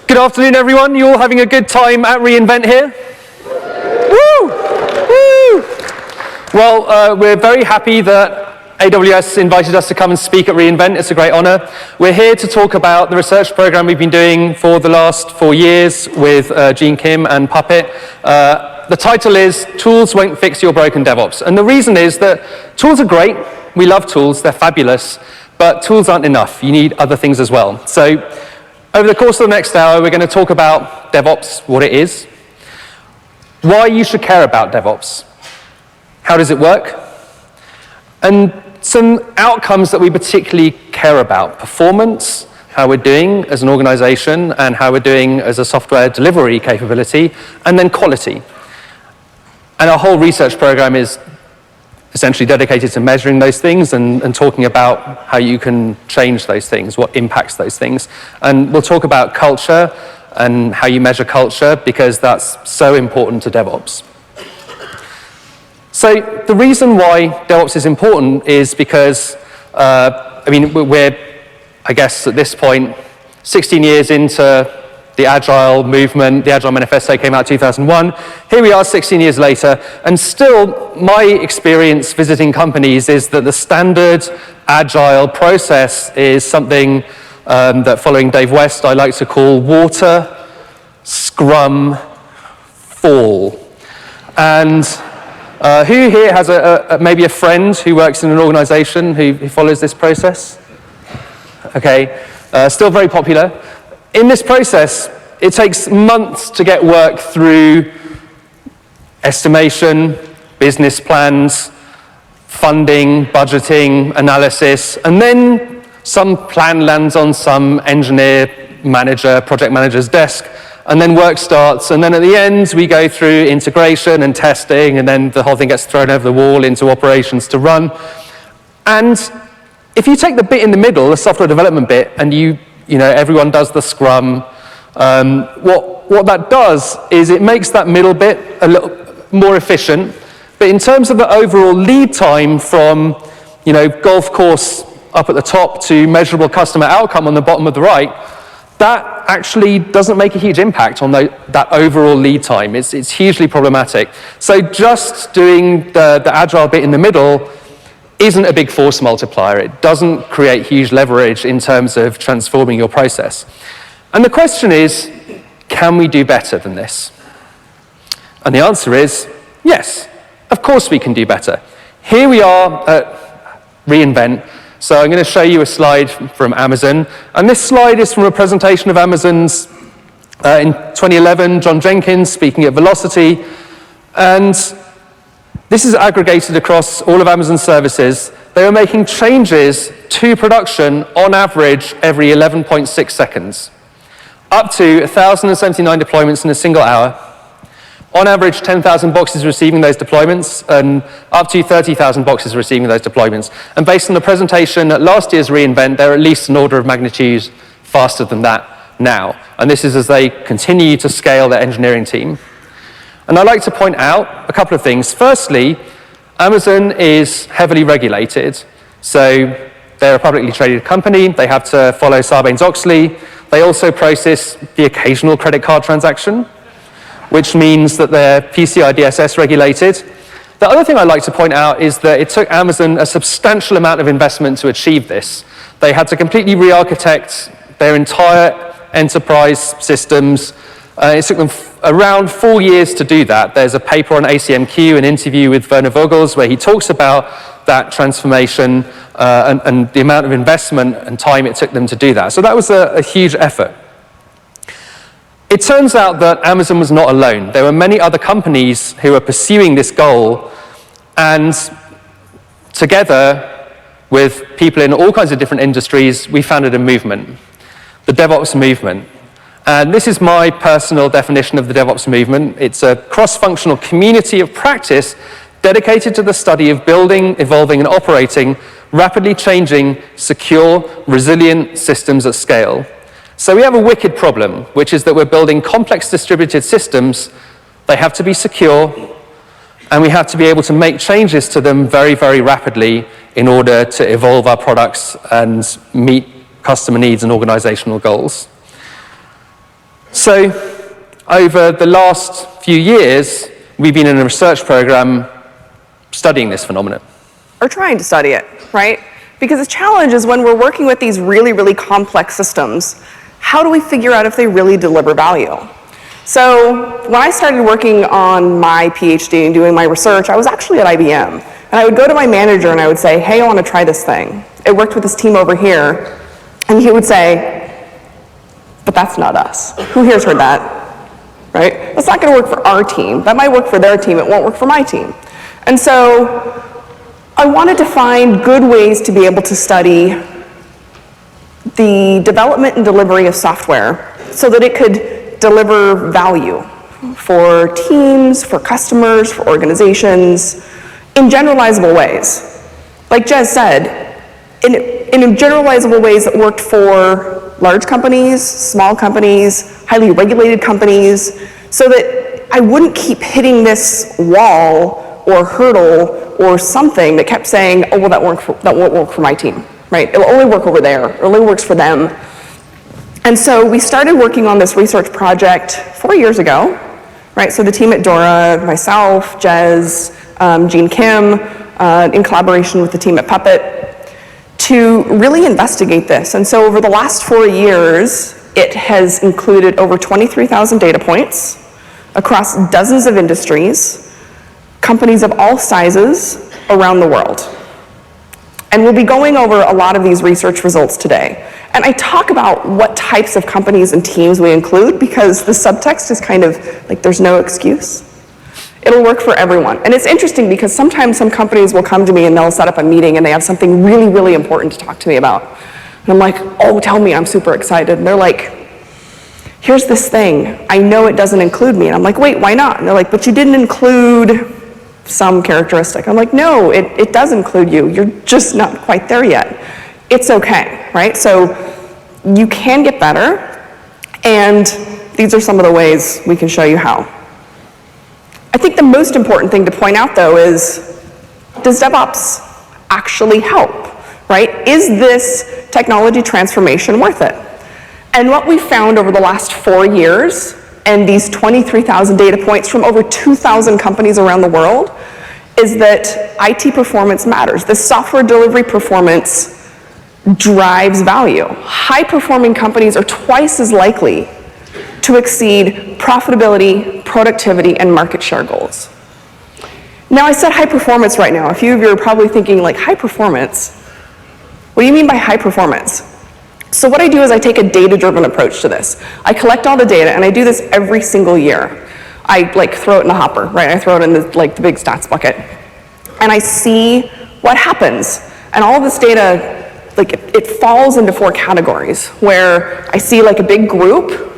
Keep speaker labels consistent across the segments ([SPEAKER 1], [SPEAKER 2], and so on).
[SPEAKER 1] Good afternoon, everyone. You all having a good time at reInvent here? Woo! Woo! Well, we're very happy that AWS invited us to come and speak at reInvent. It's a great honor. We're here to talk about the research program we've been doing for the last 4 years with Gene Kim and Puppet. The title is Tools Won't Fix Your Broken DevOps. And the reason is that tools are great. We love tools. They're fabulous. But tools aren't enough. You need other things as well. So over the course of the next hour, we're going to talk about DevOps, what it is, why you should care about DevOps, how does it work, and some outcomes that we particularly care about: performance, how we're doing as an organization, and how we're doing as a software delivery capability, and then quality. And our whole research program is essentially dedicated to measuring those things and talking about how you can change those things, what impacts those things. And we'll talk about culture and how you measure culture, because that's so important to DevOps. So the reason why DevOps is important is because, we're, I guess, at this point, 16 years into the Agile movement. The Agile Manifesto came out in 2001. Here we are 16 years later, and still my experience visiting companies is that the standard Agile process is something that, following Dave West, I like to call water, Scrum, fall. And who here has maybe a friend who works in an organization who follows this process? Okay, still very popular. In this process, it takes months to get work through estimation, business plans, funding, budgeting, analysis, and then some plan lands on some engineer, manager, project manager's desk, and then work starts, and then at the end, we go through integration and testing, and then the whole thing gets thrown over the wall into operations to run. And if you take the bit in the middle, the software development bit, and everyone does the Scrum. What that does is it makes that middle bit a little more efficient. But in terms of the overall lead time from, golf course up at the top to measurable customer outcome on the bottom of the right, that actually doesn't make a huge impact on that overall lead time. It's hugely problematic. So just doing the Agile bit in the middle isn't a big force multiplier. It doesn't create huge leverage in terms of transforming your process. And the question is, can we do better than this? And the answer is, yes, of course we can do better. Here we are at reInvent. So I'm going to show you a slide from Amazon. And this slide is from a presentation of Amazon's in 2011, John Jenkins speaking at Velocity. And this is aggregated across all of Amazon's services. They were making changes to production on average every 11.6 seconds, up to 1,079 deployments in a single hour. On average, 10,000 boxes receiving those deployments, and up to 30,000 boxes receiving those deployments. And based on the presentation at last year's reInvent, they're at least an order of magnitude faster than that now. And this is as they continue to scale their engineering team. And I'd like to point out a couple of things. Firstly, Amazon is heavily regulated. So they're a publicly traded company. They have to follow Sarbanes-Oxley. They also process the occasional credit card transaction, which means that they're PCI DSS regulated. The other thing I'd like to point out is that it took Amazon a substantial amount of investment to achieve this. They had to completely re-architect their entire enterprise systems. It took them around 4 years to do that. There's a paper on ACMQ, an interview with Werner Vogels, where he talks about that transformation and the amount of investment and time it took them to do that. So that was a huge effort. It turns out that Amazon was not alone. There were many other companies who were pursuing this goal, and together with people in all kinds of different industries, we founded a movement, the DevOps Movement. And this is my personal definition of the DevOps movement. It's a cross-functional community of practice dedicated to the study of building, evolving, and operating rapidly changing, secure, resilient systems at scale. So we have a wicked problem, which is that we're building complex distributed systems. They have to be secure, and we have to be able to make changes to them very, very rapidly in order to evolve our products and meet customer needs and organizational goals. So over the last few years, we've been in a research program studying this phenomenon.
[SPEAKER 2] Or trying to study it, right? Because the challenge is when we're working with these really, really complex systems, how do we figure out if they really deliver value? So when I started working on my PhD and doing my research, I was actually at IBM. And I would go to my manager and I would say, hey, I want to try this thing. It worked with this team over here. And he would say, but that's not us. Who here's heard that? Right? That's not going to work for our team. That might work for their team. It won't work for my team. And so I wanted to find good ways to be able to study the development and delivery of software so that it could deliver value for teams, for customers, for organizations, in generalizable ways. Like Jez said, in generalizable ways that worked for large companies, small companies, highly regulated companies, so that I wouldn't keep hitting this wall or hurdle or something that kept saying, oh, well, that won't work for my team, right? It'll only work over there. It only works for them. And so we started working on this research project 4 years ago, right? So the team at Dora, myself, Jez, Jean Kim, in collaboration with the team at Puppet, to really investigate this. And so over the last 4 years, it has included over 23,000 data points across dozens of industries, companies of all sizes around the world. And we'll be going over a lot of these research results today. And I talk about what types of companies and teams we include because the subtext is kind of like there's no excuse. It'll work for everyone. And it's interesting because sometimes some companies will come to me and they'll set up a meeting and they have something really, really important to talk to me about. And I'm like, oh, tell me, I'm super excited. And they're like, here's this thing. I know it doesn't include me. And I'm like, wait, why not? And they're like, but you didn't include some characteristic. I'm like, no, it does include you. You're just not quite there yet. It's okay, right? So you can get better, and these are some of the ways we can show you how. I think the most important thing to point out, though, is does DevOps actually help, right? Is this technology transformation worth it? And what we found over the last 4 years, and these 23,000 data points from over 2,000 companies around the world, is that IT performance matters. The software delivery performance drives value. High-performing companies are twice as likely to exceed profitability, productivity, and market share goals. Now, I said high performance right now. A few of you are probably thinking, like, high performance? What do you mean by high performance? So what I do is I take a data-driven approach to this. I collect all the data, and I do this every single year. I throw it in the hopper, right? I throw it in the big stats bucket. And I see what happens. And all of this data, it falls into 4 categories, where I see a big group,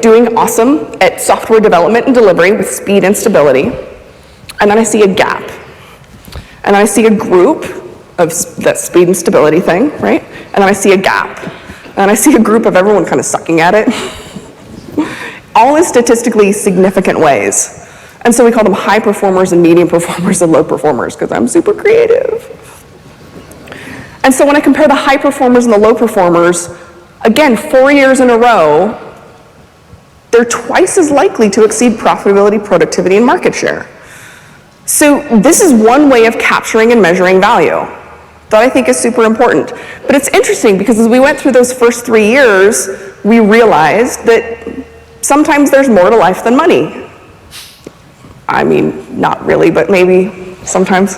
[SPEAKER 2] doing awesome at software development and delivery with speed and stability. And then I see a gap. And then I see a group of that speed and stability thing, right? And then I see a gap. And I see a group of everyone kind of sucking at it. All in statistically significant ways. And so we call them high performers and medium performers and low performers, because I'm super creative. And so when I compare the high performers and the low performers, again, 4 years in a row, they're twice as likely to exceed profitability, productivity, and market share. So this is one way of capturing and measuring value that I think is super important. But it's interesting because as we went through those first 3 years, we realized that sometimes there's more to life than money. I mean, not really, but maybe sometimes.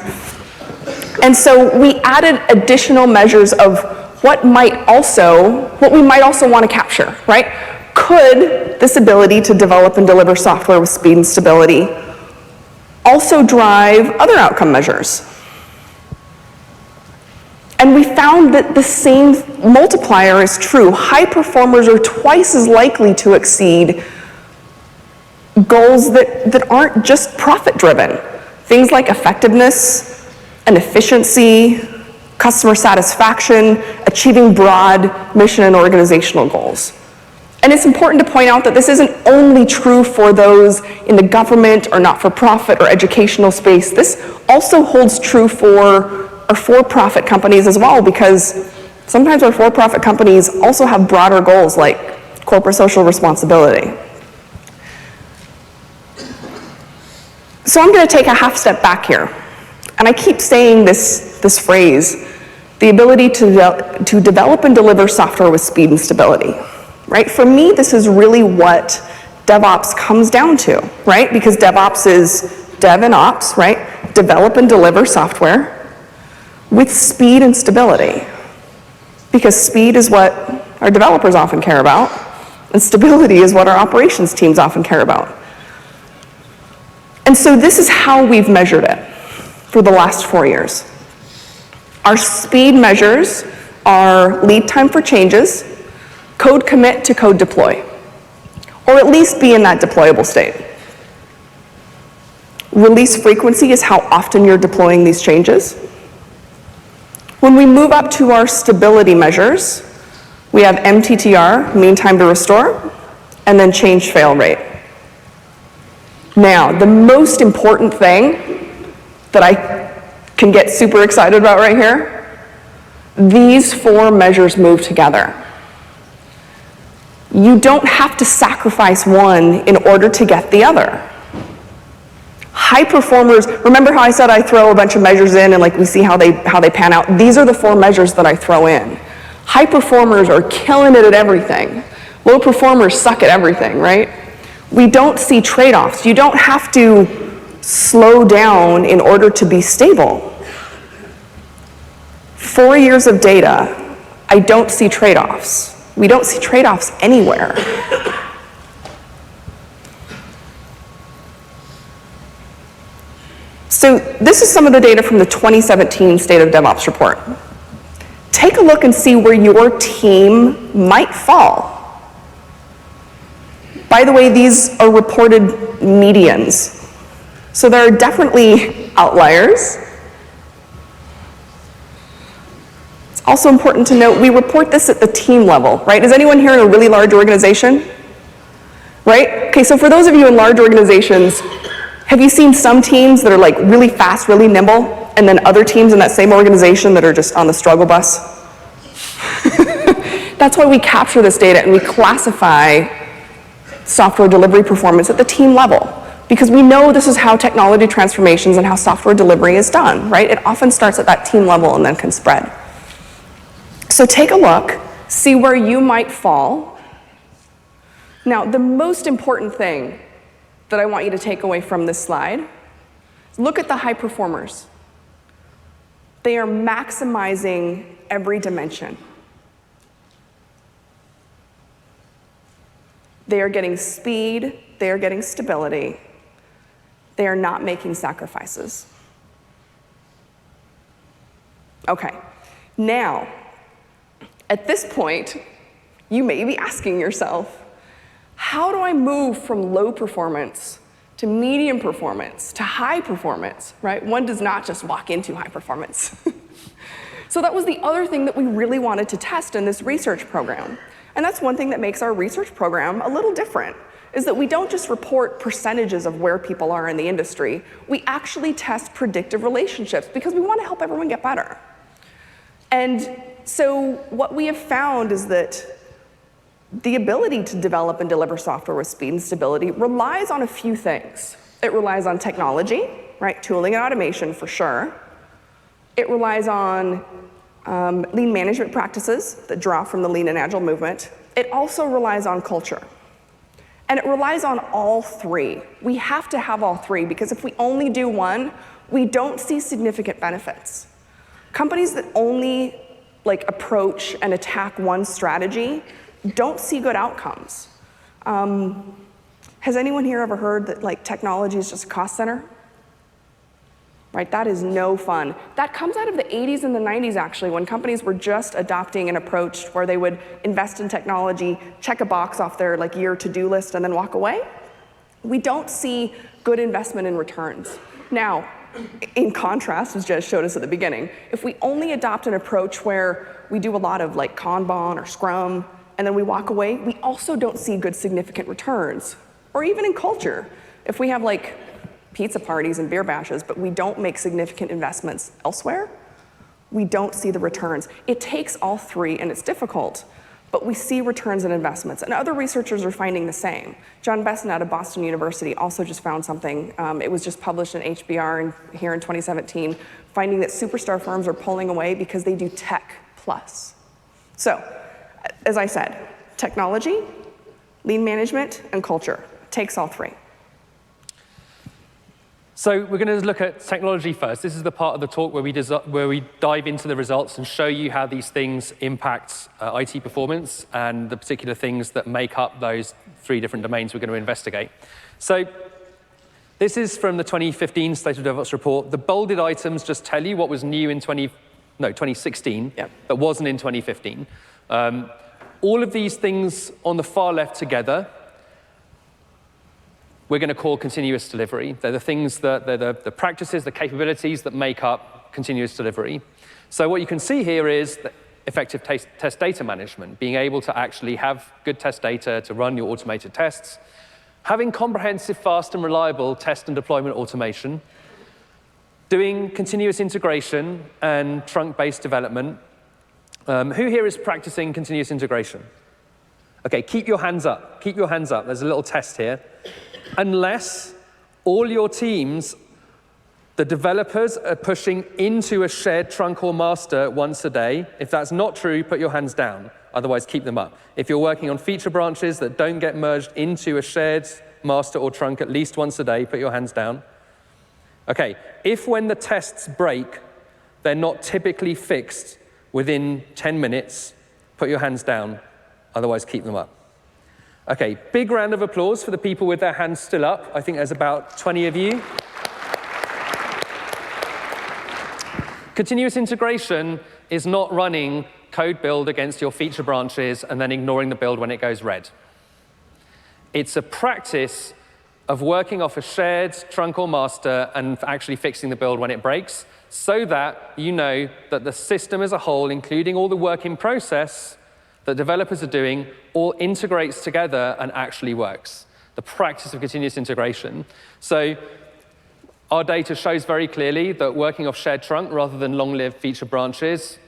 [SPEAKER 2] And so we added additional measures of what we might also want to capture, right? Could this ability to develop and deliver software with speed and stability also drive other outcome measures? And we found that the same multiplier is true. High performers are twice as likely to exceed goals that aren't just profit-driven. Things like effectiveness and efficiency, customer satisfaction, achieving broad mission and organizational goals. And it's important to point out that this isn't only true for those in the government or not-for-profit or educational space. This also holds true for our for-profit companies as well, because sometimes our for-profit companies also have broader goals like corporate social responsibility. So I'm going to take a half step back here. And I keep saying this phrase, the ability to develop and deliver software with speed and stability, right? For me, this is really what DevOps comes down to, right? Because DevOps is dev and ops, right? Develop and deliver software with speed and stability. Because speed is what our developers often care about, and stability is what our operations teams often care about. And so this is how we've measured it for the last 4 years. Our speed measures are lead time for changes, code commit to code deploy, or at least be in that deployable state. Release frequency is how often you're deploying these changes. When we move up to our stability measures, we have MTTR, mean time to restore, and then change fail rate. Now, the most important thing that I can get super excited about right here, these 4 measures move together. You don't have to sacrifice one in order to get the other. High performers, remember how I said I throw a bunch of measures in and like we see how they pan out? These are the 4 measures that I throw in. High performers are killing it at everything. Low performers suck at everything, right? We don't see trade-offs. You don't have to slow down in order to be stable. 4 years of data, I don't see trade-offs. We don't see trade-offs anywhere. So this is some of the data from the 2017 State of DevOps report. Take a look and see where your team might fall. By the way, these are reported medians. So there are definitely outliers. It's also important to note, we report this at the team level, right? Is anyone here in a really large organization? Right? Okay, so for those of you in large organizations, have you seen some teams that are like really fast, really nimble, and then other teams in that same organization that are just on the struggle bus? That's why we capture this data and we classify software delivery performance at the team level, because we know this is how technology transformations and how software delivery is done, right? It often starts at that team level and then can spread. So take a look, see where you might fall. Now, the most important thing that I want you to take away from this slide is look at the high performers. They are maximizing every dimension. They are getting speed, they are getting stability, they are not making sacrifices. Okay, now, at this point, you may be asking yourself, how do I move from low performance to medium performance to high performance, right? One does not just walk into high performance. So that was the other thing that we really wanted to test in this research program. And that's one thing that makes our research program a little different, is that we don't just report percentages of where people are in the industry. We actually test predictive relationships because we want to help everyone get better. And so what we have found is that the ability to develop and deliver software with speed and stability relies on a few things. It relies on technology, right? Tooling and automation for sure. It relies on lean management practices that draw from the lean and agile movement. It also relies on culture. And it relies on all 3. We have to have all 3 because if we only do one, we don't see significant benefits. Companies that only approach and attack one strategy don't see good outcomes. Has anyone here ever heard that technology is just a cost center? Right, that is no fun. That comes out of the 80s and the 90s, actually, when companies were just adopting an approach where they would invest in technology, check a box off their year to-do list, and then walk away. We don't see good investment in returns. Now, in contrast, as Jez showed us at the beginning, if we only adopt an approach where we do a lot of Kanban or Scrum, and then we walk away, we also don't see good significant returns. Or even in culture, if we have pizza parties and beer bashes, but we don't make significant investments elsewhere, we don't see the returns. It takes all 3, and it's difficult. but we see returns on investments. And other researchers are finding the same. John Besson out of Boston University also just found something. It was just published in HBR here in 2017, finding that superstar firms are pulling away because they do tech plus. So, as I said, technology, lean management, and culture. Takes all three.
[SPEAKER 1] So we're going to look at technology first. This is the part of the talk where we dive into the results and show you how these things impact IT performance and the particular things that make up those three different domains we're going to investigate. So this is from the 2015 State of DevOps report. The bolded items just tell you what was new in 2016 that wasn't in 2015. All of these things on the far left together we're going to call continuous delivery. They're the things that, they're the practices, the capabilities that make up continuous delivery. So what you can see here is effective test data management, being able to actually have good test data to run your automated tests, having comprehensive, fast, and reliable test and deployment automation, doing continuous integration and trunk-based development. Who here is practicing continuous integration? Okay, keep your hands up. Keep your hands up. There's a little test here. Unless all your teams, the developers, are pushing into a shared trunk or master once a day. If that's not true, put your hands down. Otherwise, keep them up. If you're working on feature branches that don't get merged into a shared master or trunk at least once a day, put your hands down. Okay, if when the tests break, they're not typically fixed within 10 minutes, put your hands down. Otherwise, keep them up. Okay, big round of applause for the people with their hands still up. I think there's about 20 of you. Continuous integration is not running code build against your feature branches and then ignoring the build when it goes red. It's a practice of working off a shared trunk or master and actually fixing the build when it breaks so that you know that the system as a whole, including all the work in process that developers are doing, all integrates together and actually works. The practice of continuous integration. So our data shows very clearly that working off shared trunk rather than long-lived feature branches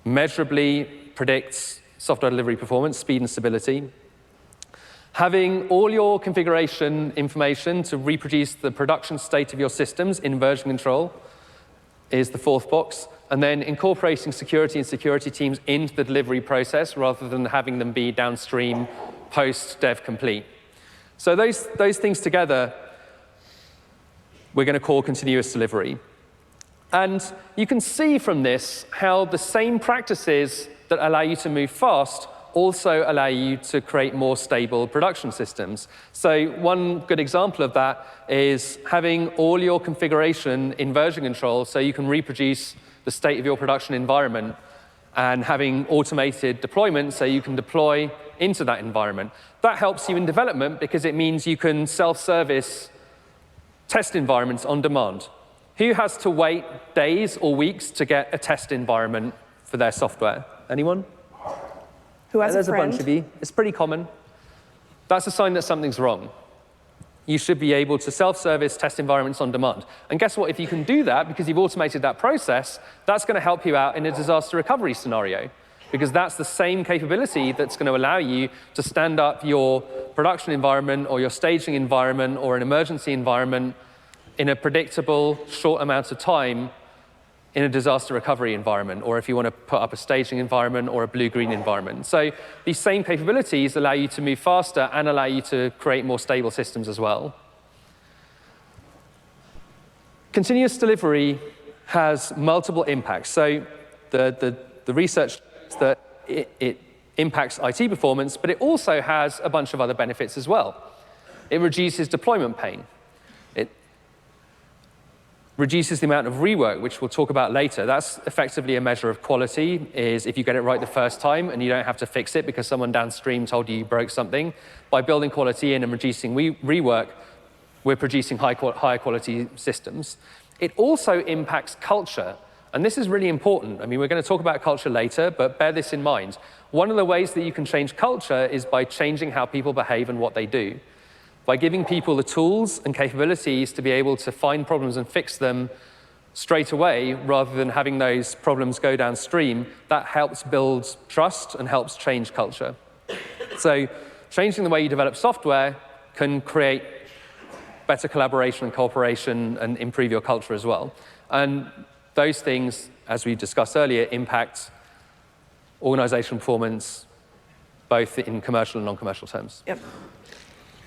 [SPEAKER 1] measurably predicts software delivery performance, speed, and stability. Having all your configuration information to reproduce the production state of your systems in version control is the fourth box. And then incorporating security and security teams into the delivery process rather than having them be downstream post-dev complete. So those things together, we're going to call continuous delivery. And you can see from this how the same practices that allow you to move fast also allow you to create more stable production systems. So one good example of that is having all your configuration in version control so you can reproduce the state of your production environment and having automated deployment so you can deploy into that environment. That helps you in development because it means you can self-service test environments on demand. Who has to wait days or weeks to get a test environment for their software? Anyone?
[SPEAKER 2] Who has
[SPEAKER 1] There's
[SPEAKER 2] a friend?
[SPEAKER 1] bunch of you. It's pretty common. That's a sign that something's wrong. You should be able to self-service test environments on demand. And guess what? If you can do that, because you've automated that process, that's going to help you out in a disaster recovery scenario. Because that's the same capability that's going to allow you to stand up your production environment or your staging environment or an emergency environment in a predictable, short amount of time in a disaster recovery environment, or if you want to put up a staging environment or a blue-green environment. So these same capabilities allow you to move faster and allow you to create more stable systems as well. Continuous delivery has multiple impacts. So the research shows that it impacts IT performance, but it also has a bunch of other benefits as well. It reduces deployment pain. Reduces the amount of rework, which we'll talk about later. That's effectively a measure of quality, is if you get it right the first time and you don't have to fix it because someone downstream told you broke something. By building quality in and reducing rework, we're producing higher quality systems. It also impacts culture, and this is really important. I mean, we're going to talk about culture later, but bear this in mind. One of the ways that you can change culture is by changing how people behave and what they do. By giving people the tools and capabilities to be able to find problems and fix them straight away, rather than having those problems go downstream, that helps build trust and helps change culture. So changing the way you develop software can create better collaboration and cooperation and improve your culture as well. And those things, as we discussed earlier, impact organizational performance, both in commercial and non-commercial terms.
[SPEAKER 2] Yep.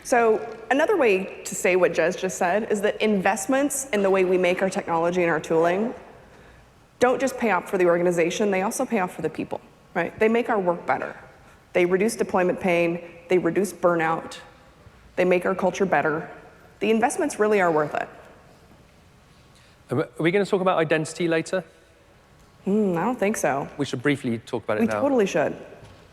[SPEAKER 2] So another way to say what Jez just said is that investments in the way we make our technology and our tooling don't just pay off for the organization, they also pay off for the people, right? They make our work better. They reduce deployment pain, they reduce burnout, they make our culture better. The investments really are worth it.
[SPEAKER 1] Are we going to talk about identity later?
[SPEAKER 2] I don't think so.
[SPEAKER 1] We should briefly talk about it now.
[SPEAKER 2] We totally should.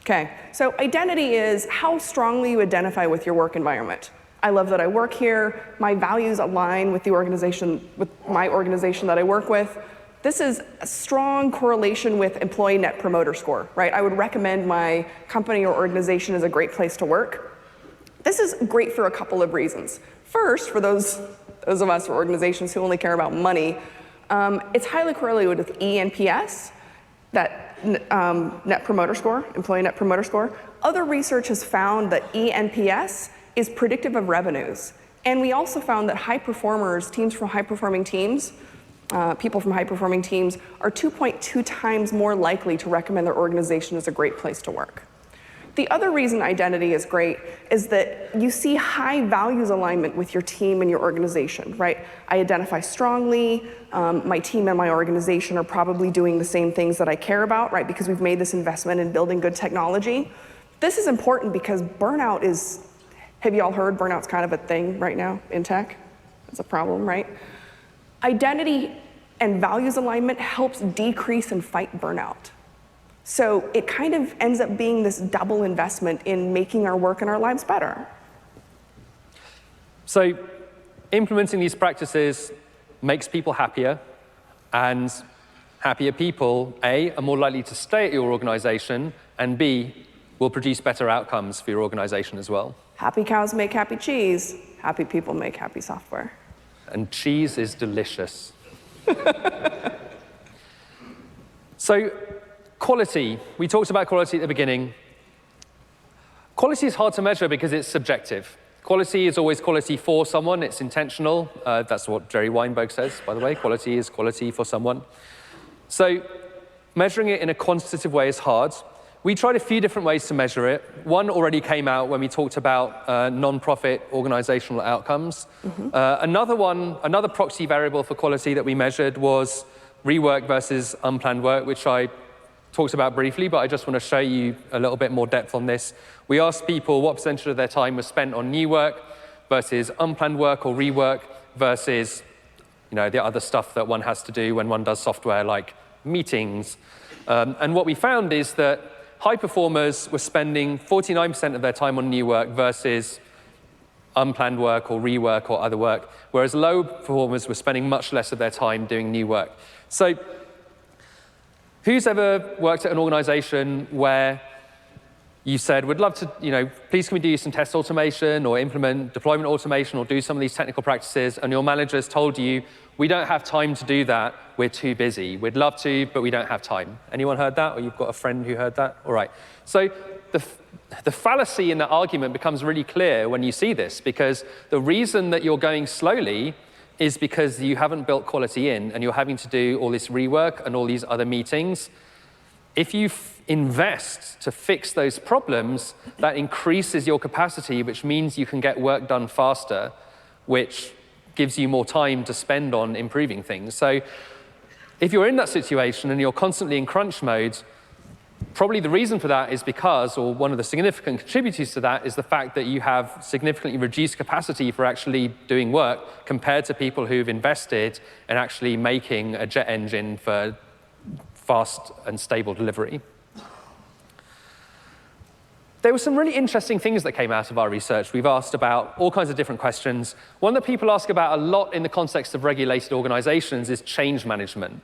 [SPEAKER 2] Okay, so identity is how strongly you identify with your work environment. I love that I work here. My values align with the organization, with my organization that I work with. This is a strong correlation with employee net promoter score, right? I would recommend my company or organization as a great place to work. This is great for a couple of reasons. First, for those of us or organizations who only care about money, it's highly correlated with eNPS, that net promoter score, employee net promoter score. Other research has found that eNPS is predictive of revenues. And we also found that high performers, teams from high-performing teams, people from high-performing teams are 2.2 times more likely to recommend their organization as a great place to work. The other reason identity is great is that you see high values alignment with your team and your organization, right? I identify strongly, my team and my organization are probably doing the same things that I care about, right? Because we've made this investment in building good technology. This is important because burnout is, have you all heard burnout's kind of a thing right now in tech? It's a problem, right? Identity and values alignment helps decrease and fight burnout. So it kind of ends up being this double investment in making our work and our lives better.
[SPEAKER 1] So implementing these practices makes people happier, and happier people, A, are more likely to stay at your organization, and B, will produce better outcomes for your organization as well.
[SPEAKER 2] Happy cows make happy cheese. Happy people make happy software.
[SPEAKER 1] And cheese is delicious. So, quality. We talked about quality at the beginning. Quality is hard to measure because it's subjective. Quality is always quality for someone. It's intentional. That's what Jerry Weinberg says, by the way. Quality is quality for someone. So measuring it in a quantitative way is hard. We tried a few different ways to measure it. One already came out when we talked about non-profit organizational outcomes. Another proxy variable for quality that we measured was rework versus unplanned work, which I talked about briefly, but I just want to show you a little bit more depth on this. We asked people what percentage of their time was spent on new work versus unplanned work or rework versus, the other stuff that one has to do when one does software like meetings. And what we found is that high performers were spending 49% of their time on new work versus unplanned work or rework or other work, whereas low performers were spending much less of their time doing new work. So who's ever worked at an organization where you said, we'd love to, please can we do some test automation or implement deployment automation or do some of these technical practices, and your managers told you, we don't have time to do that, we're too busy. We'd love to, but we don't have time. Anyone heard that, or you've got a friend who heard that? All right. So the fallacy in that argument becomes really clear when you see this, because the reason that you're going slowly is because you haven't built quality in, and you're having to do all this rework and all these other meetings. If you invest to fix those problems, that increases your capacity, which means you can get work done faster, which gives you more time to spend on improving things. So if you're in that situation and you're constantly in crunch mode, probably the reason for that is because, or one of the significant contributors to that, is the fact that you have significantly reduced capacity for actually doing work compared to people who've invested in actually making a jet engine for fast and stable delivery. There were some really interesting things that came out of our research. We've asked about all kinds of different questions. One that people ask about a lot in the context of regulated organizations is change management.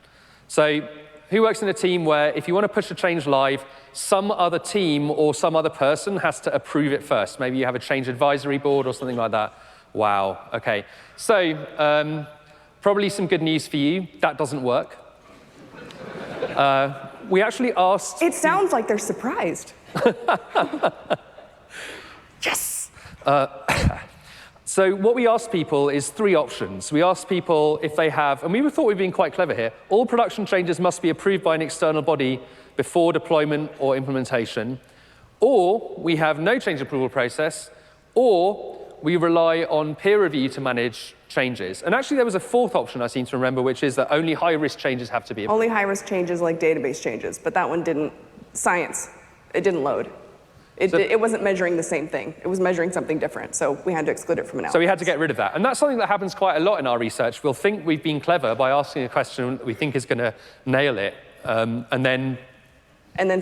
[SPEAKER 1] So who works in a team where if you want to push a change live, some other team or some other person has to approve it first? Maybe you have a change advisory board or something like that. Wow, okay. So Probably some good news for you. That doesn't work. We actually asked...
[SPEAKER 2] It sounds like they're surprised.
[SPEAKER 1] Yes! So what we asked people is 3 options. We asked people if they have, and we thought we'd been quite clever here, all production changes must be approved by an external body before deployment or implementation, or we have no change approval process, or we rely on peer review to manage changes. And actually, there was a 4th option I seem to remember, which is that only high-risk changes have to be approved.
[SPEAKER 2] Only high-risk changes like database changes, but that one didn't, science, it didn't load. It wasn't measuring the same thing. It was measuring something different, so we had to exclude it from analysis.
[SPEAKER 1] So we had to get rid of that. And that's something that happens quite a lot in our research. We'll think we've been clever by asking a question that we think is going to nail it, and then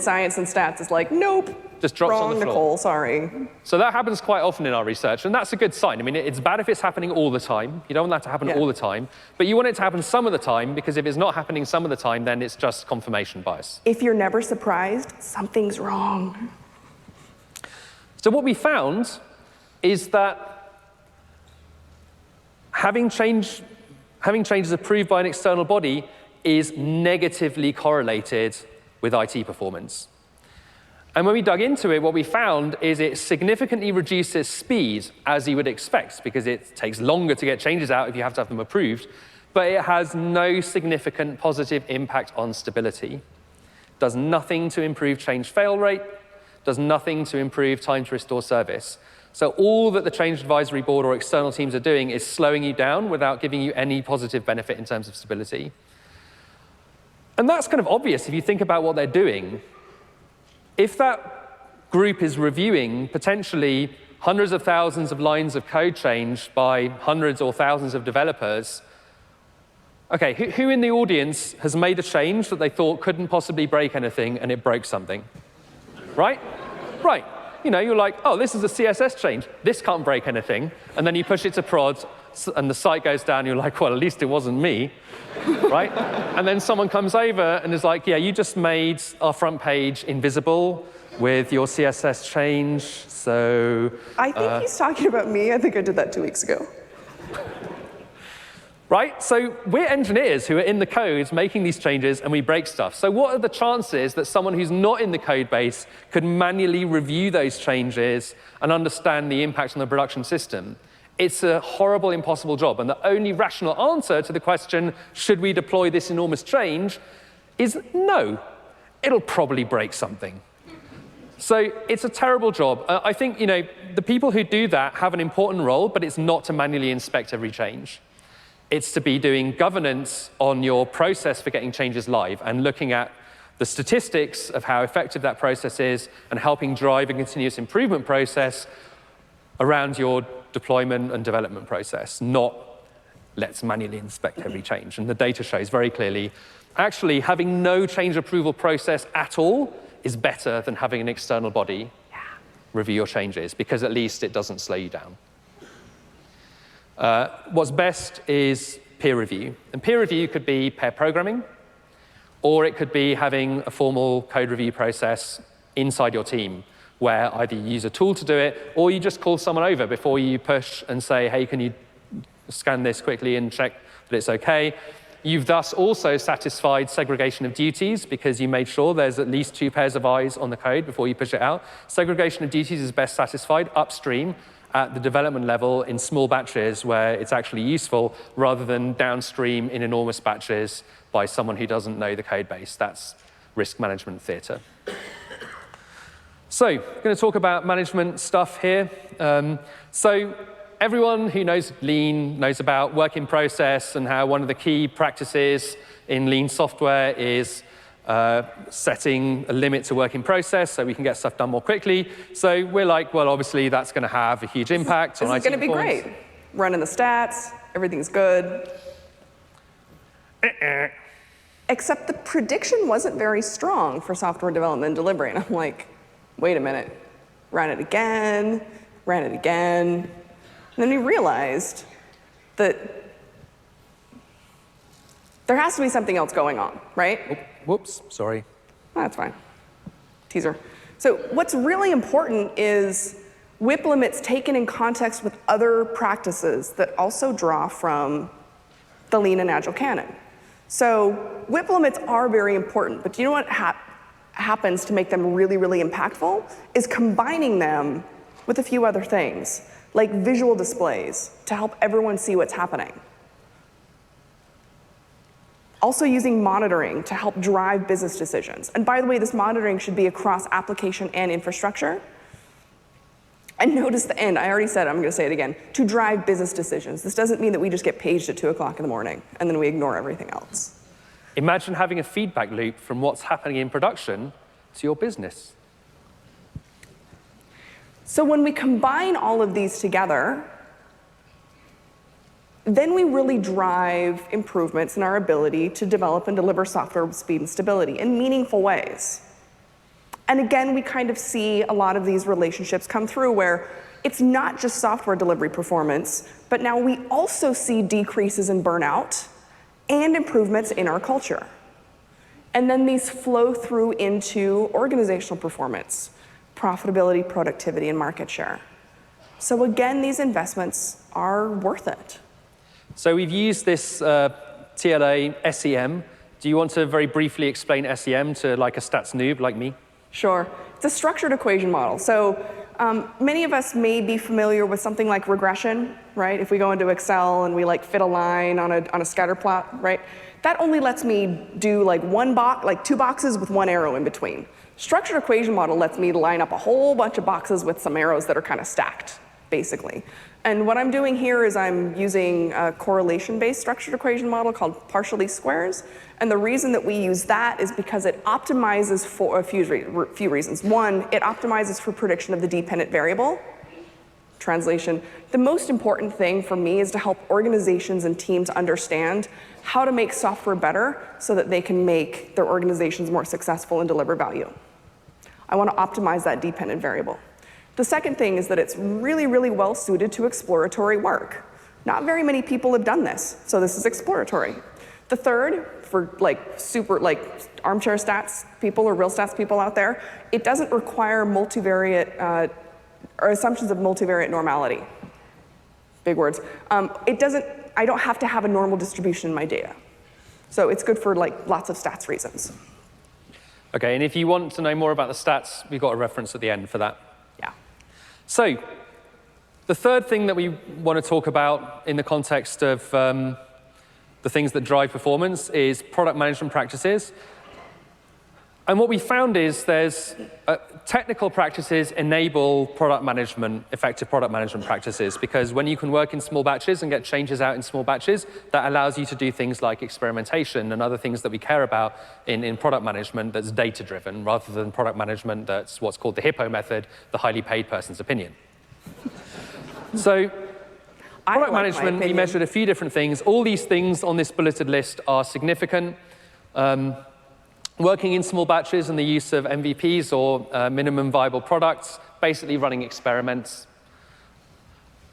[SPEAKER 1] science and stats is like, nope, just drops on the floor.
[SPEAKER 2] Nicole, sorry.
[SPEAKER 1] So that happens quite often in our research, and that's a good sign. I mean, it's bad if it's happening all the time. You don't want that to happen all the time. But you want it to happen some of the time, because if it's not happening some of the time, then it's just confirmation bias.
[SPEAKER 2] If you're never surprised, something's wrong.
[SPEAKER 1] So what we found is that having changes approved by an external body is negatively correlated with IT performance. And when we dug into it, what we found is it significantly reduces speed, as you would expect, because it takes longer to get changes out if you have to have them approved, but it has no significant positive impact on stability. Does nothing to improve change fail rate, does nothing to improve time to restore service. So all that the change advisory board or external teams are doing is slowing you down without giving you any positive benefit in terms of stability. And that's kind of obvious if you think about what they're doing. If that group is reviewing potentially hundreds of thousands of lines of code change by hundreds or thousands of developers, okay, who in the audience has made a change that they thought couldn't possibly break anything and it broke something? Right? Right. You know, you're like, oh, this is a CSS change. This can't break anything. And then you push it to prod, and the site goes down. You're like, well, at least it wasn't me. Right? And then someone comes over and is like, yeah, you just made our front page invisible with your CSS change, so...
[SPEAKER 2] I think he's talking about me. I think I did that 2 weeks ago.
[SPEAKER 1] Right? So we're engineers who are in the code making these changes, and we break stuff. So what are the chances that someone who's not in the code base could manually review those changes and understand the impact on the production system? It's a horrible, impossible job. And the only rational answer to the question, should we deploy this enormous change, is no. It'll probably break something. So it's a terrible job. I think, you know, the people who do that have an important role, but it's not to manually inspect every change. It's to be doing governance on your process for getting changes live and looking at the statistics of how effective that process is and helping drive a continuous improvement process around your deployment and development process, not let's manually inspect every change. And the data shows very clearly, actually having no change approval process at all is better than having an external body review your changes, because at least it doesn't slow you down. What's best is peer review. And peer review could be pair programming, or it could be having a formal code review process inside your team, where either you use a tool to do it, or you just call someone over before you push and say, hey, can you scan this quickly and check that it's OK? You've thus also satisfied segregation of duties, because you made sure there's at least 2 pairs of eyes on the code before you push it out. Segregation of duties is best satisfied upstream at the development level in small batches where it's actually useful, rather than downstream in enormous batches by someone who doesn't know the code base. That's risk management theater. So, I'm going to talk about management stuff here. So everyone who knows Lean knows about work in process and how one of the key practices in Lean software is setting a limit to work in process so we can get stuff done more quickly. So we're like, well, obviously that's going to have a huge impact on IT
[SPEAKER 2] performance. This is going to be great. Running the stats, everything's good. Except the prediction wasn't very strong for software development and delivery. And I'm like, wait a minute. Ran it again. And then we realized that there has to be something else going on, right?
[SPEAKER 1] Whoops, sorry.
[SPEAKER 2] That's fine. Teaser. So what's really important is WIP limits taken in context with other practices that also draw from the lean and agile canon. So WIP limits are very important, but do you know what happens to make them really, really impactful? Is combining them with a few other things, like visual displays to help everyone see what's happening. Also using monitoring to help drive business decisions. And by the way, this monitoring should be across application and infrastructure. And notice the end, I already said it, I'm gonna say it again, to drive business decisions. This doesn't mean that we just get paged at 2 o'clock in the morning and then we ignore everything else.
[SPEAKER 1] Imagine having a feedback loop from what's happening in production to your business.
[SPEAKER 2] So when we combine all of these together, then we really drive improvements in our ability to develop and deliver software with speed and stability in meaningful ways. And again, we kind of see a lot of these relationships come through where it's not just software delivery performance, but now we also see decreases in burnout and improvements in our culture. And then these flow through into organizational performance, profitability, productivity, and market share. So again, these investments are worth it.
[SPEAKER 1] So we've used this TLA SEM. Do you want to very briefly explain SEM to like a stats noob like me?
[SPEAKER 2] Sure. It's a structured equation model. So many of us may be familiar with something like regression, right? If we go into Excel and we like fit a line on a scatter plot, right? That only lets me do like two boxes with one arrow in between. Structured equation model lets me line up a whole bunch of boxes with some arrows that are kind of stacked, basically. And what I'm doing here is I'm using a correlation-based structured equation model called partial least squares. And the reason that we use that is because it optimizes for a few reasons. One, it optimizes for prediction of the dependent variable. Translation, the most important thing for me is to help organizations and teams understand how to make software better so that they can make their organizations more successful and deliver value. I want to optimize that dependent variable. The second thing is that it's really, really well suited to exploratory work. Not very many people have done this, so this is exploratory. The third, for super armchair stats people or real stats people out there, it doesn't require multivariate or assumptions of multivariate normality. Big words. I don't have to have a normal distribution in my data. So it's good for lots of stats reasons.
[SPEAKER 1] Okay, and if you want to know more about the stats, we've got a reference at the end for that.
[SPEAKER 2] Yeah.
[SPEAKER 1] So the third thing that we want to talk about in the context of the things that drive performance is product management practices. And what we found is there's technical practices enable effective product management practices, because when you can work in small batches and get changes out in small batches, that allows you to do things like experimentation and other things that we care about in product management that's data-driven, rather than product management that's what's called the HIPPO method, the highly paid person's opinion. So product management, we measured a few different things. All these things on this bulleted list are significant. Working in small batches and the use of MVPs or minimum viable products, basically running experiments.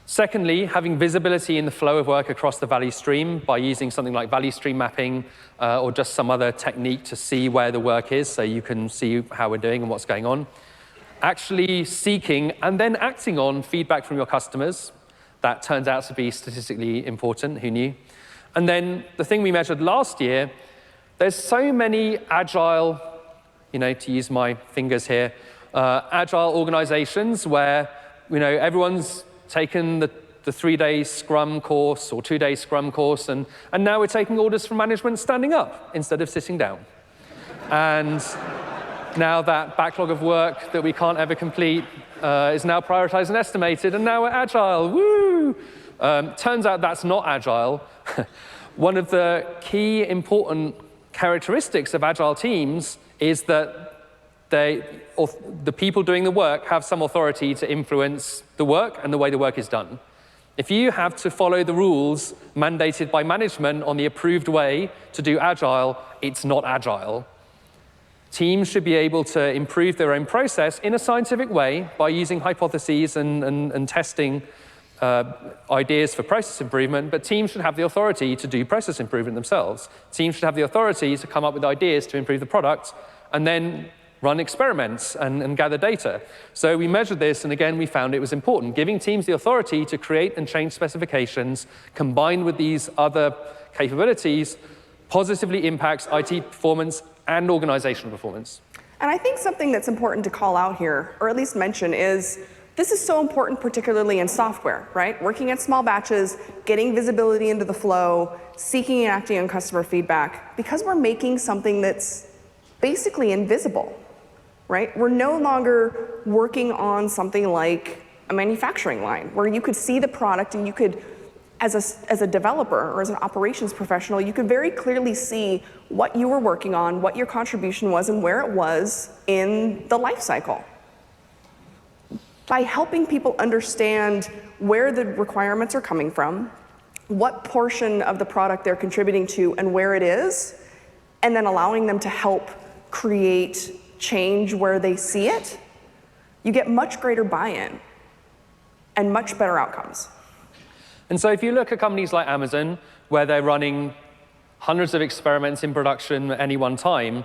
[SPEAKER 1] Secondly, having visibility in the flow of work across the value stream by using something like value stream mapping or just some other technique to see where the work is so you can see how we're doing and what's going on. Actually seeking and then acting on feedback from your customers. That turns out to be statistically important, who knew? And then the thing we measured last year, there's so many agile, to use my fingers here, agile organizations where, everyone's taken the 3-day Scrum course or 2-day Scrum course, and now we're taking orders from management standing up instead of sitting down. And now that backlog of work that we can't ever complete is now prioritized and estimated, and now we're agile, woo! Turns out that's not agile. One of the key important characteristics of agile teams is that the people doing the work have some authority to influence the work and the way the work is done. If you have to follow the rules mandated by management on the approved way to do agile, it's not agile. Teams should be able to improve their own process in a scientific way by using hypotheses and testing ideas for process improvement, but teams should have the authority to do process improvement themselves. Teams should have the authority to come up with ideas to improve the product and then run experiments and gather data. So we measured this, and again, we found it was important. Giving teams the authority to create and change specifications combined with these other capabilities positively impacts IT performance and organizational performance.
[SPEAKER 2] And I think something that's important to call out here, or at least mention, is this is so important, particularly in software, right? Working at small batches, getting visibility into the flow, seeking and acting on customer feedback, because we're making something that's basically invisible, right? We're no longer working on something like a manufacturing line, where you could see the product and you could, as a developer or as an operations professional, you could very clearly see what you were working on, what your contribution was, and where it was in the life cycle. By helping people understand where the requirements are coming from, what portion of the product they're contributing to, and where it is, and then allowing them to help create change where they see it, you get much greater buy-in and much better outcomes.
[SPEAKER 1] And so if you look at companies like Amazon, where they're running hundreds of experiments in production at any one time,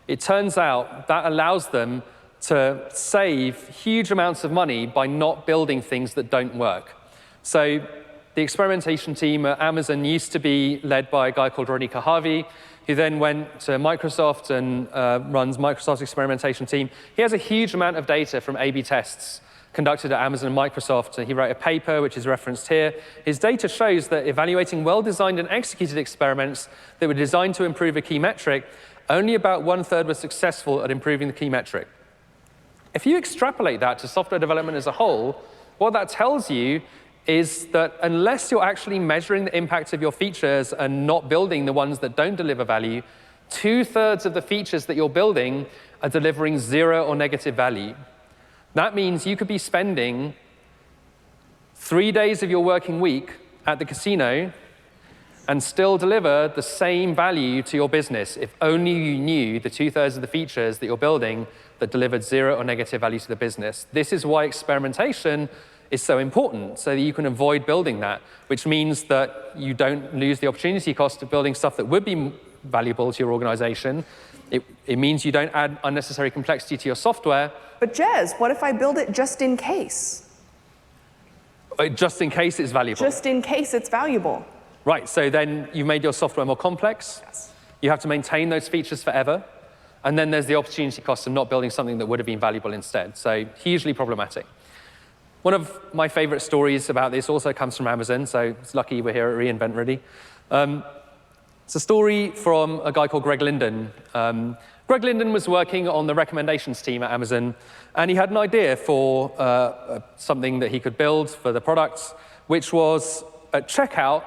[SPEAKER 1] it turns out that allows them to save huge amounts of money by not building things that don't work. So the experimentation team at Amazon used to be led by a guy called Radhika Javi, who then went to Microsoft and runs Microsoft's experimentation team. He has a huge amount of data from A/B tests conducted at Amazon and Microsoft, and he wrote a paper which is referenced here. His data shows that evaluating well-designed and executed experiments that were designed to improve a key metric, only about 1/3 were successful at improving the key metric. If you extrapolate that to software development as a whole, what that tells you is that unless you're actually measuring the impact of your features and not building the ones that don't deliver value, 2/3 of the features that you're building are delivering 0 or negative value. That means you could be spending 3 days of your working week at the casino and still deliver the same value to your business if only you knew the 2/3 of the features that you're building that delivered 0 or negative value to the business. This is why experimentation is so important, so that you can avoid building that, which means that you don't lose the opportunity cost of building stuff that would be valuable to your organization. It means you don't add unnecessary complexity to your software.
[SPEAKER 2] But Jez, what if I build it just in case?
[SPEAKER 1] Just in case it's valuable.
[SPEAKER 2] Just in case it's valuable.
[SPEAKER 1] Right, so then you've made your software more complex.
[SPEAKER 2] Yes.
[SPEAKER 1] You have to maintain those features forever. And then there's the opportunity cost of not building something that would have been valuable instead. So hugely problematic. One of my favorite stories about this also comes from Amazon, so it's lucky we're here at reInvent Ready. It's a story from a guy called Greg Linden. Greg Linden was working on the recommendations team at Amazon, and he had an idea for something that he could build for the products, which was at checkout,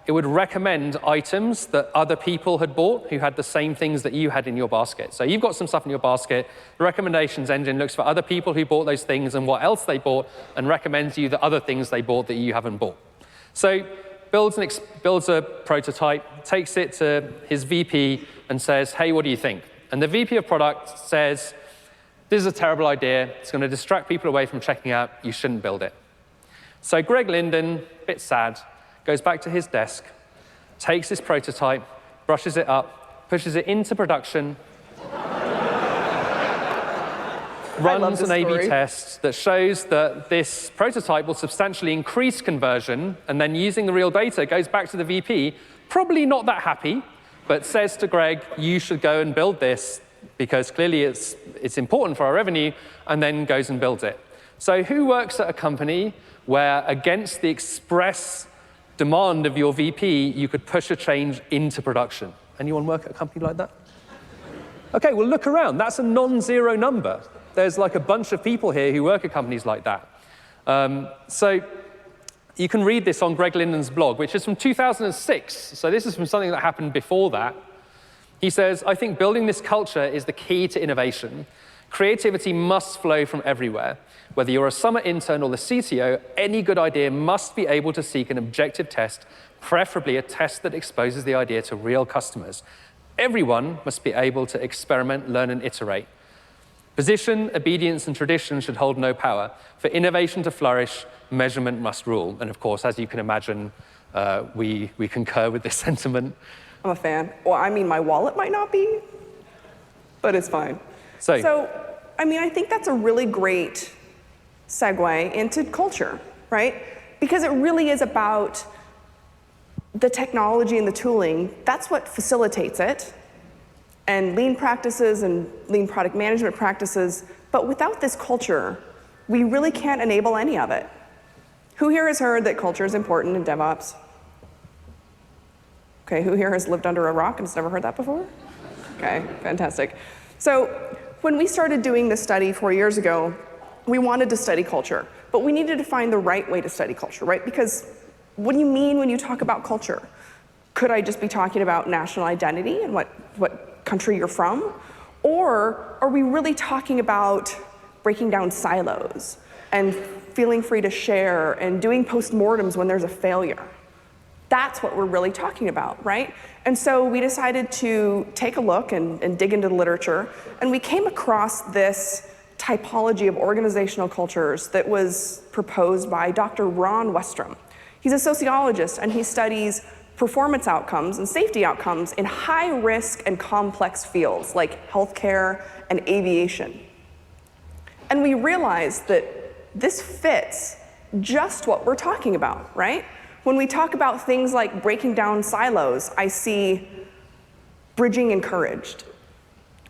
[SPEAKER 1] it would recommend items that other people had bought who had the same things that you had in your basket. So you've got some stuff in your basket, the recommendations engine looks for other people who bought those things and what else they bought, and recommends you the other things they bought that you haven't bought. So builds a prototype, takes it to his VP and says, hey, what do you think? And the VP of product says, this is a terrible idea. It's going to distract people away from checking out. You shouldn't build it. So Greg Linden, a bit sad, goes back to his desk, takes his prototype, brushes it up, pushes it into production, runs an A/B test that shows that this prototype will substantially increase conversion, and then using the real data goes back to the VP, probably not that happy, but says to Greg, you should go and build this because clearly it's important for our revenue, and then goes and builds it. So who works at a company where against the express demand of your VP, you could push a change into production? Anyone work at a company like that? Okay, well, look around. That's a non-zero number. There's like a bunch of people here who work at companies like that. So you can read this on Greg Linden's blog, which is from 2006. So this is from something that happened before that. He says, I think building this culture is the key to innovation. Creativity must flow from everywhere. Whether you're a summer intern or the CTO, any good idea must be able to seek an objective test, preferably a test that exposes the idea to real customers. Everyone must be able to experiment, learn, and iterate. Position, obedience, and tradition should hold no power. For innovation to flourish, measurement must rule. And of course, as you can imagine, we concur with this sentiment.
[SPEAKER 2] I'm a fan. Well, I mean, my wallet might not be, but it's fine. So I mean, I think that's a really great segue into culture, right? Because it really is about the technology and the tooling, that's what facilitates it, and lean practices and lean product management practices. But without this culture, we really can't enable any of it. Who here has heard that culture is important in DevOps? Okay, who here has lived under a rock and has never heard that before? Okay, fantastic. So when we started doing this study 4 years ago, we wanted to study culture, but we needed to find the right way to study culture, right? Because what do you mean when you talk about culture? Could I just be talking about national identity and what country you're from? Or are we really talking about breaking down silos and feeling free to share and doing postmortems when there's a failure? That's what we're really talking about, right? And so we decided to take a look and dig into the literature, and we came across this typology of organizational cultures that was proposed by Dr. Ron Westrum. He's a sociologist, and he studies performance outcomes and safety outcomes in high risk and complex fields like healthcare and aviation. And we realized that this fits just what we're talking about, right? When we talk about things like breaking down silos, I see bridging encouraged.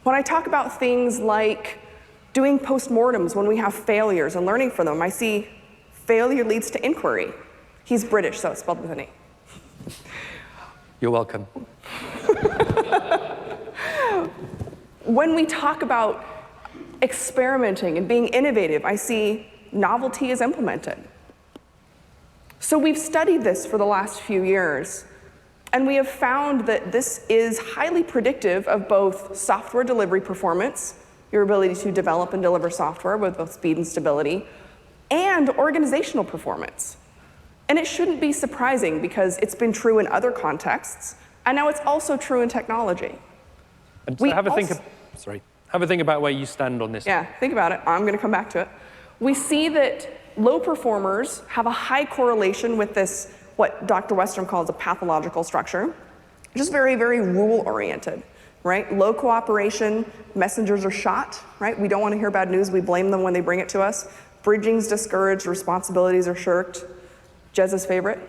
[SPEAKER 2] When I talk about things like doing postmortems when we have failures and learning from them, I see failure leads to inquiry. He's British, so it's spelled with an E.
[SPEAKER 1] You're welcome.
[SPEAKER 2] When we talk about experimenting and being innovative, I see novelty is implemented. So we've studied this for the last few years, and we have found that this is highly predictive of both software delivery performance, your ability to develop and deliver software with both speed and stability, and organizational performance. And it shouldn't be surprising because it's been true in other contexts, and now it's also true in technology.
[SPEAKER 1] And so have a think about where you stand on this.
[SPEAKER 2] Yeah, think about it. I'm going to come back to it. We see that low performers have a high correlation with this, what Dr. Westrum calls a pathological structure, just very, very rule-oriented, right? Low cooperation, messengers are shot, right? We don't want to hear bad news. We blame them when they bring it to us. Bridging's discouraged, responsibilities are shirked. Jez's favorite,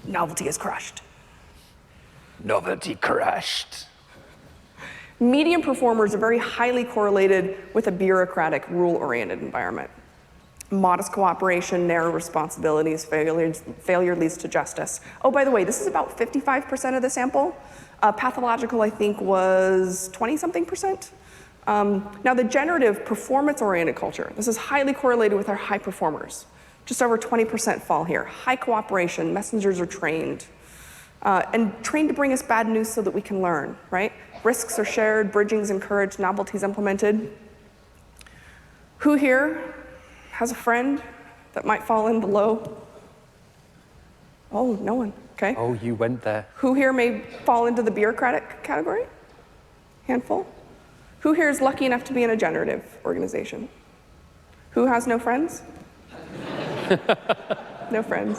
[SPEAKER 2] novelty is crushed.
[SPEAKER 1] Novelty crashed.
[SPEAKER 2] Medium performers are very highly correlated with a bureaucratic, rule-oriented environment. Modest cooperation, narrow responsibilities, failure leads to justice. Oh, by the way, this is about 55% of the sample. Pathological, I think, was 20-something%. Now, the generative, performance-oriented culture, this is highly correlated with our high performers. Just over 20% fall here. High cooperation, messengers are trained, and trained to bring us bad news so that we can learn, right? Risks are shared, bridging's encouraged, novelty's implemented. Who here has a friend that might fall in the low? Oh, no one, okay.
[SPEAKER 1] Oh, you went there.
[SPEAKER 2] Who here may fall into the bureaucratic category? Handful. Who here is lucky enough to be in a generative organization? Who has no friends? No friends.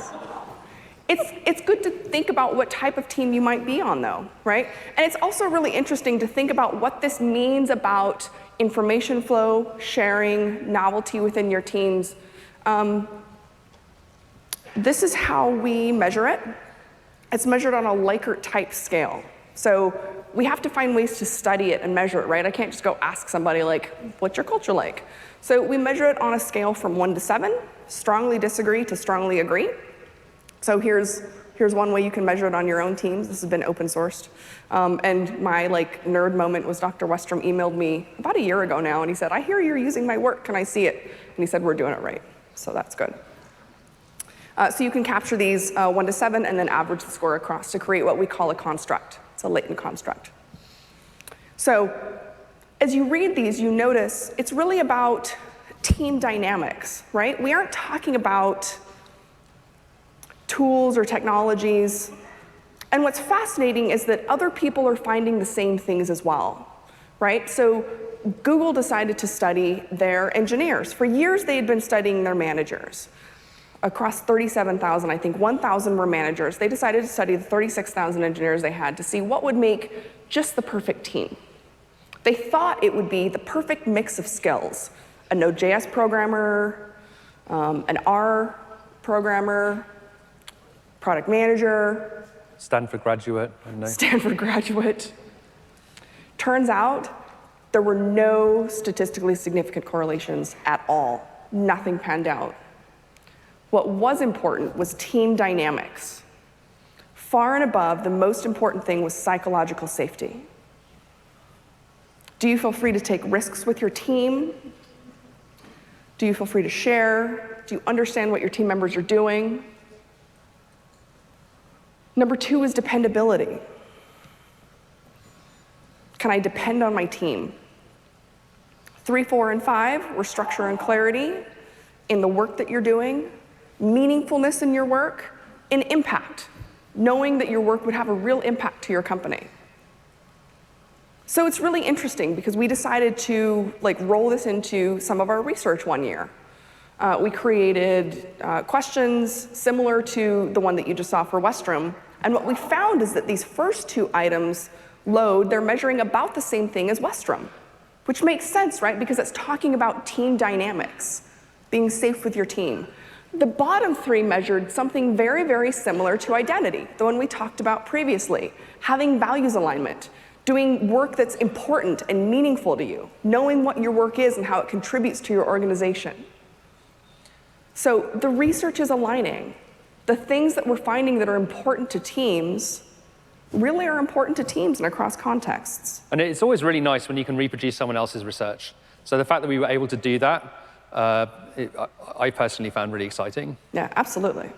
[SPEAKER 2] It's good to think about what type of team you might be on, though, right? And it's also really interesting to think about what this means about information flow, sharing, novelty within your teams. This is how we measure it. It's measured on a Likert type scale. So we have to find ways to study it and measure it, right? I can't just go ask somebody, like, what's your culture like? So we measure it on a scale from 1 to 7, strongly disagree to strongly agree. So here's one way you can measure it on your own teams. This has been open sourced. And my nerd moment was Dr. Westrum emailed me about a year ago now, and he said, I hear you're using my work, can I see it? And he said, we're doing it right. So that's good. So you can capture these 1 to 7 and then average the score across to create what we call a construct. It's a latent construct. So as you read these, you notice it's really about team dynamics, right? We aren't talking about tools or technologies. And what's fascinating is that other people are finding the same things as well, right? So Google decided to study their engineers. For years, they had been studying their managers. Across 37,000, I think 1,000 were managers. They decided to study the 36,000 engineers they had to see what would make just the perfect team. They thought it would be the perfect mix of skills. A Node.js programmer, an R programmer, product manager,
[SPEAKER 1] Stanford graduate, I don't know.
[SPEAKER 2] Stanford graduate. Turns out there were no statistically significant correlations at all. Nothing panned out. What was important was team dynamics. Far and above, the most important thing was psychological safety. Do you feel free to take risks with your team? Do you feel free to share? Do you understand what your team members are doing? Number 2 is dependability. Can I depend on my team? 3, 4, and 5 were structure and clarity in the work that you're doing, meaningfulness in your work, and impact, knowing that your work would have a real impact to your company. So it's really interesting because we decided to roll this into some of our research one year. We created questions similar to the one that you just saw for Westrum, and what we found is that these first 2 items load, they're measuring about the same thing as Westrum, which makes sense, right? Because it's talking about team dynamics, being safe with your team. The bottom 3 measured something very, very similar to identity, the one we talked about previously, having values alignment, doing work that's important and meaningful to you, knowing what your work is and how it contributes to your organization. So the research is aligning. The things that we're finding that are important to teams really are important to teams and across contexts.
[SPEAKER 1] And it's always really nice when you can reproduce someone else's research. So the fact that we were able to do that, I personally found really exciting.
[SPEAKER 2] Yeah, absolutely.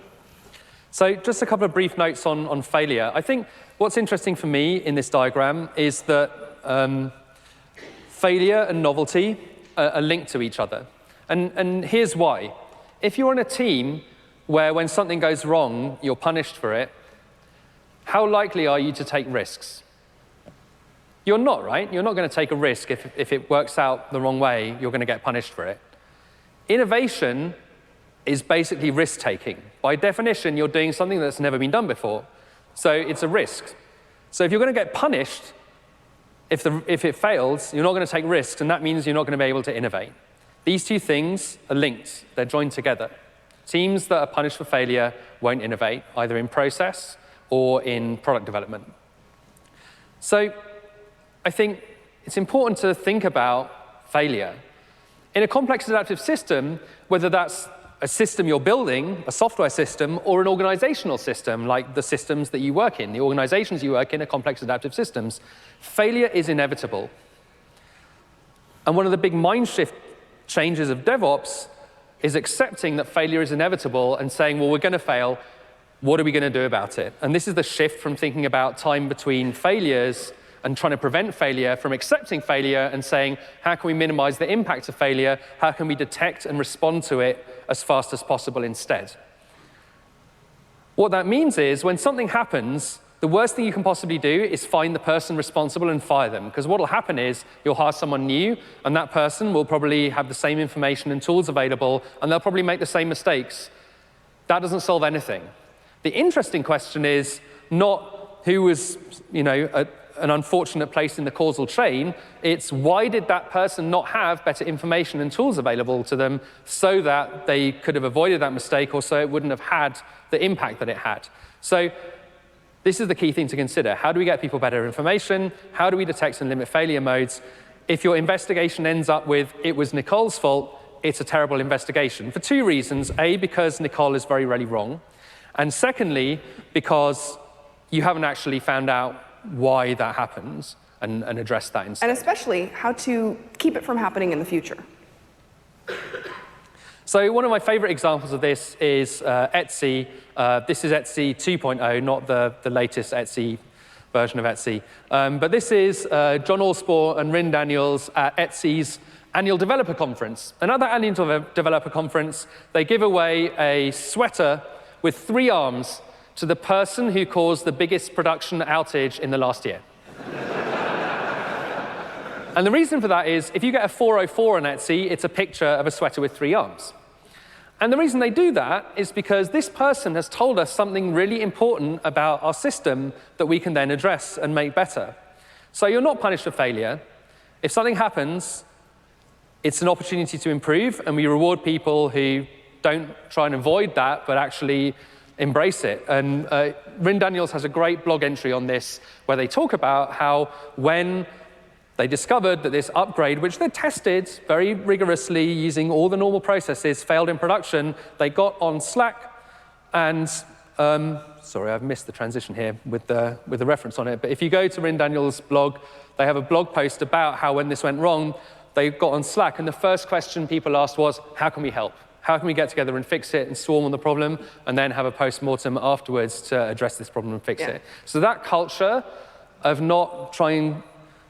[SPEAKER 1] So just a couple of brief notes on failure. I think what's interesting for me in this diagram is that failure and novelty are linked to each other. And here's why. If you're on a team where when something goes wrong, you're punished for it, how likely are you to take risks? You're not, right? You're not going to take a risk if it works out the wrong way, you're going to get punished for it. Innovation is basically risk-taking. By definition, you're doing something that's never been done before. So it's a risk. So if you're going to get punished, if it fails, you're not going to take risks, and that means you're not going to be able to innovate. These 2 things are linked. They're joined together. Teams that are punished for failure won't innovate, either in process or in product development. So I think it's important to think about failure. In a complex adaptive system, whether that's a system you're building, a software system, or an organizational system, like the systems that you work in, the organizations you work in are complex adaptive systems, failure is inevitable. And one of the big mind shift changes of DevOps is accepting that failure is inevitable and saying, well, we're going to fail. What are we going to do about it? And this is the shift from thinking about time between failures and trying to prevent failure, from accepting failure and saying, how can we minimize the impact of failure? How can we detect and respond to it as fast as possible instead? What that means is when something happens, the worst thing you can possibly do is find the person responsible and fire them. Because what will happen is you'll hire someone new, and that person will probably have the same information and tools available, and they'll probably make the same mistakes. That doesn't solve anything. The interesting question is not who was, an unfortunate place in the causal chain. It's why did that person not have better information and tools available to them so that they could have avoided that mistake, or so it wouldn't have had the impact that it had. So this is the key thing to consider. How do we get people better information? How do we detect and limit failure modes? If your investigation ends up with, it was Nicole's fault, it's a terrible investigation. For 2 reasons. A, because Nicole is very rarely wrong. And secondly, because you haven't actually found out why that happens and address that instead.
[SPEAKER 2] And especially how to keep it from happening in the future.
[SPEAKER 1] So one of my favorite examples of this is Etsy. This is Etsy 2.0, not the latest Etsy version of Etsy. But this is John Allspore and Rin Daniels at Etsy's annual developer conference. Another annual developer conference, they give away a sweater with 3 arms to the person who caused the biggest production outage in the last year. And the reason for that is, if you get a 404 on Etsy, it's a picture of a sweater with 3 arms. And the reason they do that is because this person has told us something really important about our system that we can then address and make better. So you're not punished for failure. If something happens, it's an opportunity to improve, and we reward people who don't try and avoid that, but actually embrace it. And Rin Daniels has a great blog entry on this where they talk about how when they discovered that this upgrade, which they tested very rigorously using all the normal processes, failed in production, they got on Slack and, sorry, I've missed the transition here with the reference on it, but if you go to Rin Daniels' blog, they have a blog post about how when this went wrong, they got on Slack, and the first question people asked was, how can we help? How can we get together and fix it and swarm on the problem, and then have a post-mortem afterwards to address this problem and fix it? So that culture of not trying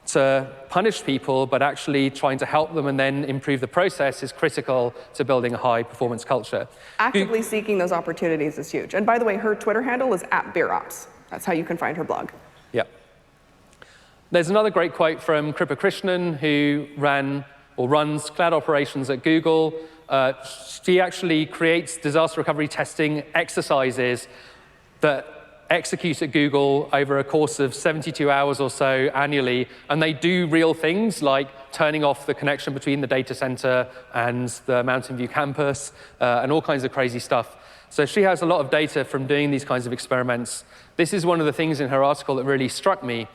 [SPEAKER 1] to punish people, but actually trying to help them and then improve the process is critical to building a high-performance culture.
[SPEAKER 2] Actively seeking those opportunities is huge. And by the way, her Twitter handle is @BeerOps. That's how you can find her blog.
[SPEAKER 1] Yeah. There's another great quote from Kripa Krishnan, who runs cloud operations at Google. She actually creates disaster recovery testing exercises that execute at Google over a course of 72 hours or so annually, and they do real things like turning off the connection between the data center and the Mountain View campus, and all kinds of crazy stuff. So she has a lot of data from doing these kinds of experiments. This is one of the things in her article that really struck me.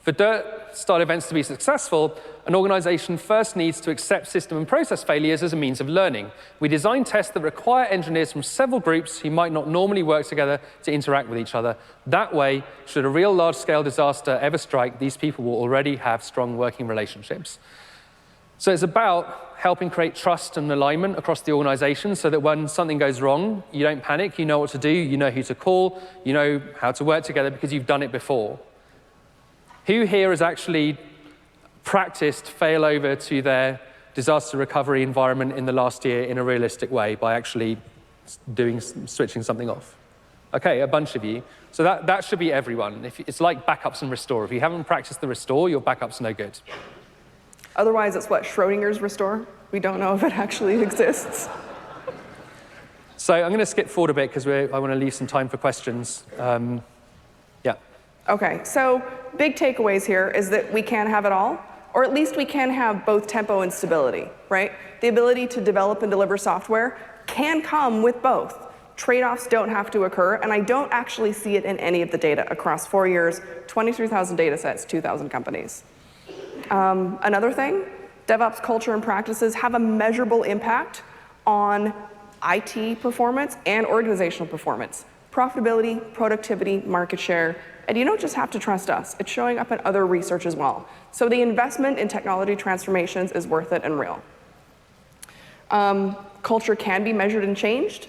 [SPEAKER 1] For DIRT-style events to be successful, an organization first needs to accept system and process failures as a means of learning. We design tests that require engineers from several groups who might not normally work together to interact with each other. That way, should a real large-scale disaster ever strike, these people will already have strong working relationships. So it's about helping create trust and alignment across the organization so that when something goes wrong, you don't panic, you know what to do, you know who to call, you know how to work together because you've done it before. Who here has actually practiced failover to their disaster recovery environment in the last year in a realistic way by actually switching something off? Okay, a bunch of you. So that should be everyone. It's like backups and restore. If you haven't practiced the restore, your backup's no good.
[SPEAKER 2] Otherwise, it's what, Schrodinger's restore? We don't know if it actually exists.
[SPEAKER 1] So I'm going to skip forward a bit because I want to leave some time for questions. Yeah.
[SPEAKER 2] Okay, so big takeaways here is that we can have it all, or at least we can have both tempo and stability, right? The ability to develop and deliver software can come with both. Trade-offs don't have to occur, and I don't actually see it in any of the data across 4 years, 23,000 data sets, 2,000 companies. Another thing, DevOps culture and practices have a measurable impact on IT performance and organizational performance. Profitability, productivity, market share, and you don't just have to trust us. It's showing up in other research as well. So the investment in technology transformations is worth it and real. Culture can be measured and changed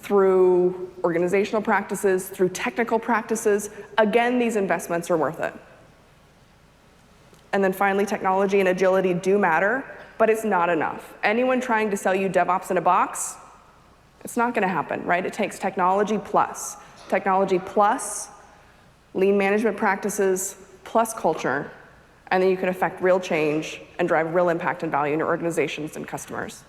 [SPEAKER 2] through organizational practices, through technical practices. Again, these investments are worth it. And then finally, technology and agility do matter, but it's not enough. Anyone trying to sell you DevOps in a box, it's not going to happen, right? It takes technology plus lean management practices plus culture, and then you can affect real change and drive real impact and value in your organizations and customers.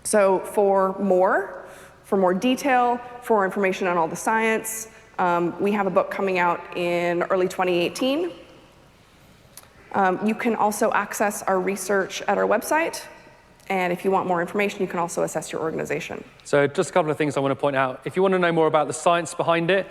[SPEAKER 2] So for more detail, for more information on all the science, we have a book coming out in early 2018. You can also access our research at our website. And if you want more information, you can also assess your organization. So
[SPEAKER 1] just a couple of things I want to point out. If you want to know more about the science behind it,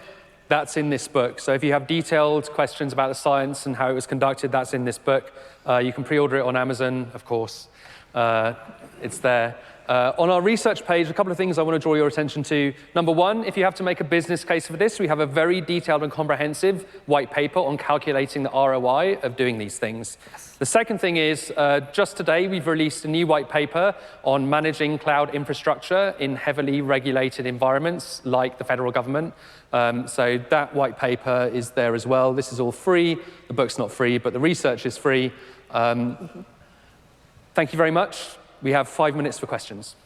[SPEAKER 1] that's in this book. So if you have detailed questions about the science and how it was conducted, that's in this book. You can pre-order it on Amazon, of course. It's there. On our research page, a couple of things I want to draw your attention to. Number one, if you have to make a business case for this, we have a very detailed and comprehensive white paper on calculating the ROI of doing these things. Yes. The second thing is, just today, we've released a new white paper on managing cloud infrastructure in heavily regulated environments like the federal government. So that white paper is there as well. This is all free. The book's not free, but the research is free. Thank you very much. We have 5 minutes for questions.